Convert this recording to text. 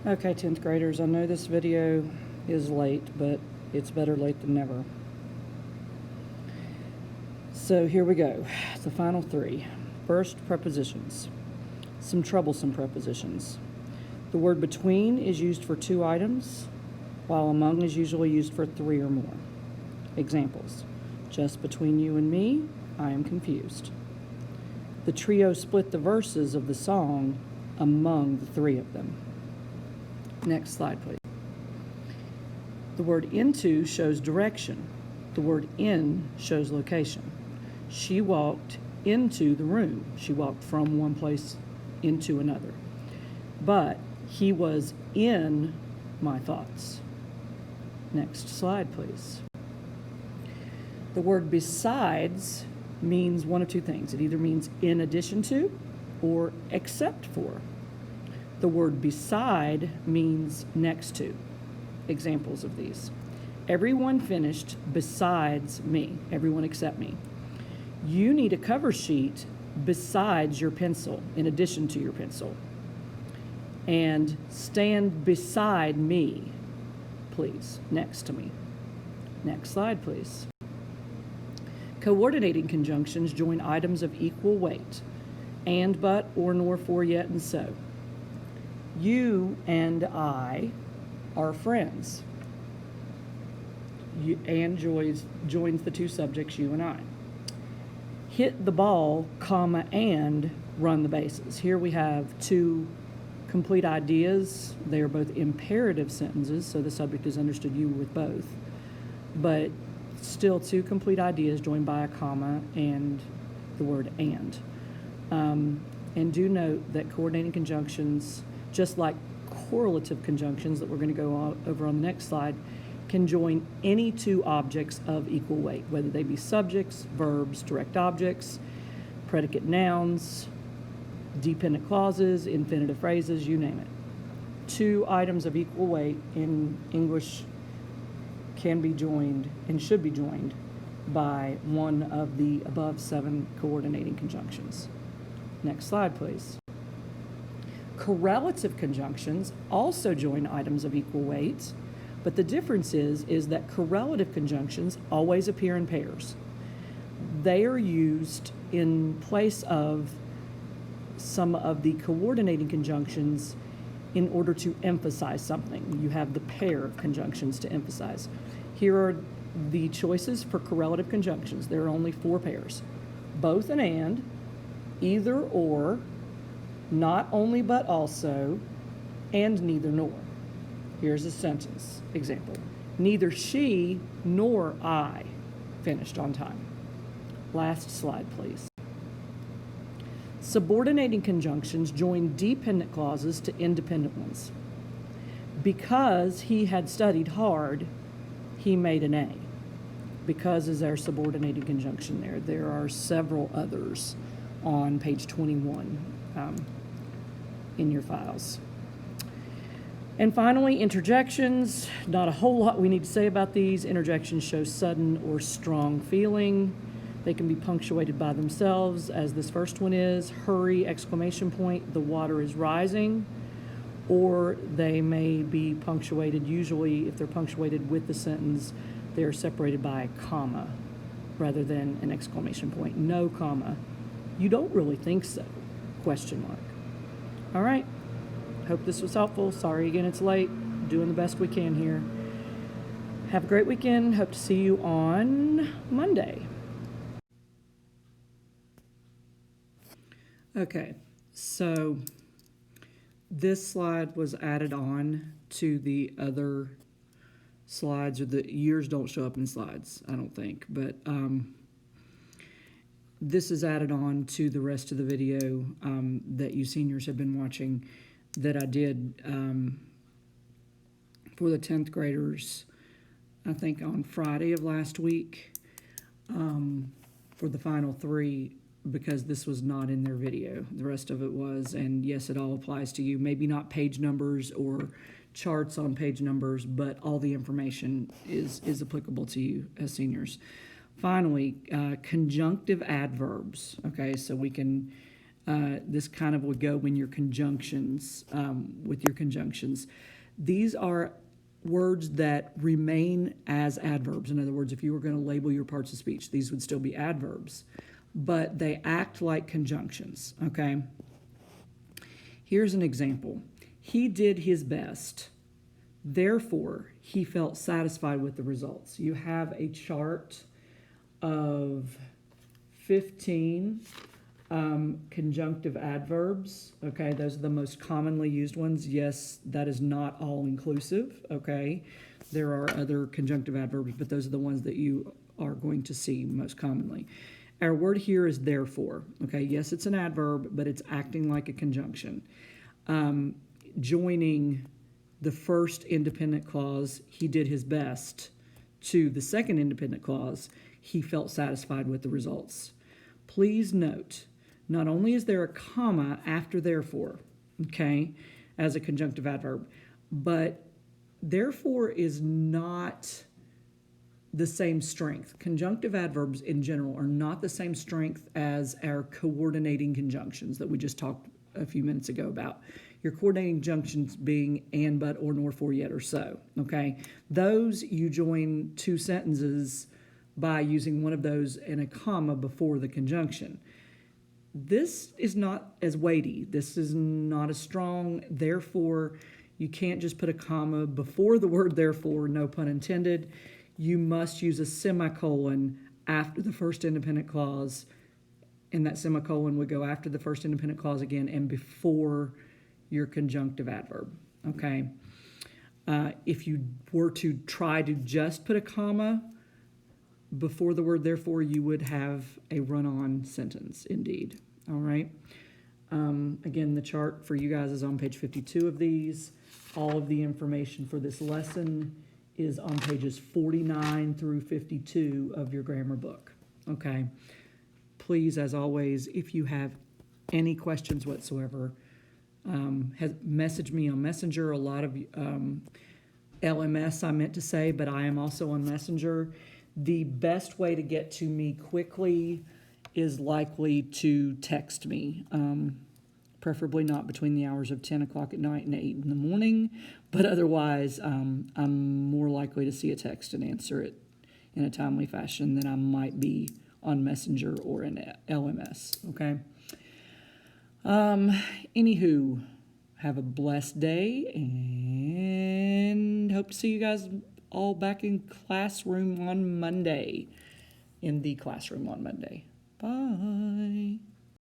Okay, 10th graders, I know this video is late, but it's better late than never. So here we go, the final three. First, prepositions. Some troublesome prepositions. The word between is used for 2 items, while among is usually used for 3 or more. Examples: just between you and me, I am confused. The trio split the verses of the song among the 3 of them. Next slide, please. The word into shows direction. The word in shows location. She walked into the room. She walked from one place into another. But he was in my thoughts. Next slide, please. The word besides means one of 2 things. It either means in addition to or except for. The word beside means next to. Examples of these: everyone finished besides me. Everyone except me. You need a cover sheet besides your pencil, in addition to your pencil. And stand beside me, please, next to me. Next slide, please. Coordinating conjunctions join items of equal weight: and, but, or, nor, for, yet, and so. You and I are friends. And joins the 2 subjects, you and I. Hit the ball, comma, and run the bases. Here we have 2 complete ideas. They are both imperative sentences, so the subject is understood you with both. But still 2 complete ideas joined by a comma and the word and. And do note that coordinating conjunctions, just like correlative conjunctions that we're going to go over on the next slide, can join any 2 objects of equal weight, whether they be subjects, verbs, direct objects, predicate nouns, dependent clauses, infinitive phrases, you name it. 2 items of equal weight in English can be joined and should be joined by one of the above 7 coordinating conjunctions. Next slide, please. Correlative conjunctions also join items of equal weight, but the difference is that correlative conjunctions always appear in pairs. They are used in place of some of the coordinating conjunctions in order to emphasize something. You have the pair conjunctions to emphasize. Here are the choices for correlative conjunctions. There are only 4 pairs: both and, either or, not only but also, and neither nor. Here's a sentence example: neither she nor I finished on time. Last slide, please. Subordinating conjunctions join dependent clauses to independent ones. Because he had studied hard, he made an A. Because is our subordinating conjunction there. There are several others on page 21 in your files. And finally, interjections. Not a whole lot we need to say about these. Interjections show sudden or strong feeling. They can be punctuated by themselves, as this first one is: hurry, exclamation point, the water is rising. Or they may be punctuated, usually if they're punctuated with the sentence, they're separated by a comma rather than an exclamation point. No comma. You don't really think so? Question mark. All right. Hope this was helpful. Sorry again it's late. Doing the best we can here. Have a great weekend. Hope to see you on Monday. Okay, so this slide was added on to the other slides, or the years don't show up in slides, I don't think, but this is added on to the rest of the video that you seniors have been watching that I did for the 10th graders, I think on Friday of last week, for the final 3, because this was not in their video. The rest of it was, and yes, it all applies to you. Maybe not page numbers or charts on page numbers, but all the information is applicable to you as seniors. Finally, conjunctive adverbs. Okay, so we can This kind of would go when your conjunctions, with your conjunctions. These are words that remain as adverbs. In other words, if you were going to label your parts of speech, these would still be adverbs, but they act like conjunctions, okay? Here's an example. He did his best. Therefore, he felt satisfied with the results. You have a chart of 15 conjunctive adverbs, okay? Those are the most commonly used ones. Yes, that is not all inclusive, okay? There are other conjunctive adverbs, but those are the ones that you are going to see most commonly. Our word here is therefore, okay? Yes, it's an adverb, but it's acting like a conjunction. Joining the first independent clause, he did his best, to the second independent clause, he felt satisfied with the results. Please note, not only is there a comma after therefore, okay, as a conjunctive adverb, but therefore is not the same strength. Conjunctive adverbs in general are not the same strength as our coordinating conjunctions that we just talked a few minutes ago about. Your coordinating conjunctions being and, but, or, nor, for, yet, or so, okay? Those you join two sentences by using one of those and a comma before the conjunction. This is not as weighty. This is not as strong. Therefore, you can't just put a comma before the word therefore, no pun intended. You must use a semicolon after the first independent clause, and that semicolon would go after the first independent clause again and before your conjunctive adverb, okay? If you were to try to just put a comma before the word therefore, you would have a run-on sentence, indeed, all right? Again, the chart for you guys is on page 52 of these. All of the information for this lesson is on pages 49 through 52 of your grammar book, okay? Please, as always, if you have any questions whatsoever, message me on Messenger. A lot of LMS I meant to say, but I am also on Messenger. The best way to get to me quickly is likely to text me, preferably not between the hours of 10 o'clock at night and 8 in the morning, but otherwise I'm more likely to see a text and answer it in a timely fashion than I might be on Messenger or in LMS, okay? Anywho, have a blessed day and hope to see you guys all back in classroom on Monday, in the classroom on Monday. Bye.